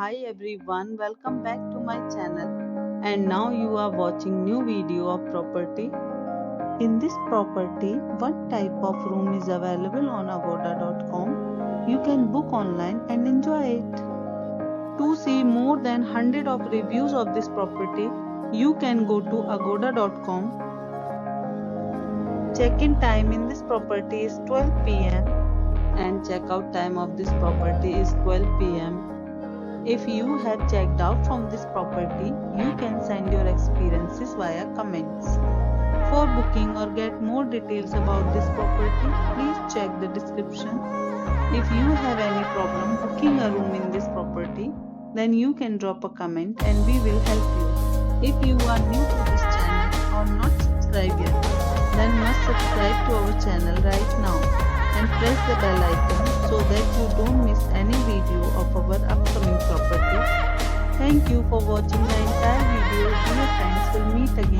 Hi everyone, welcome back to my channel. And now you are watching new video of property. In this property, what type of room is available on agoda.com? You can book online and enjoy it. To see more than 100 of reviews of this property, you can go to agoda.com. Check-in time in this property is 12 p.m. and check-out time of this property is 12 p.m. If you have checked out from this property, you can send your experiences via comments. For booking or get more details about this property, please check the description. If you have any problem booking a room in this property, then you can drop a comment and we will help you. If you are new to this channel or not subscribed yet, then must subscribe to our channel right now and press the bell icon so that you don't miss any video of our upcoming property. Thank you for watching the entire video. Dear friends, will meet again.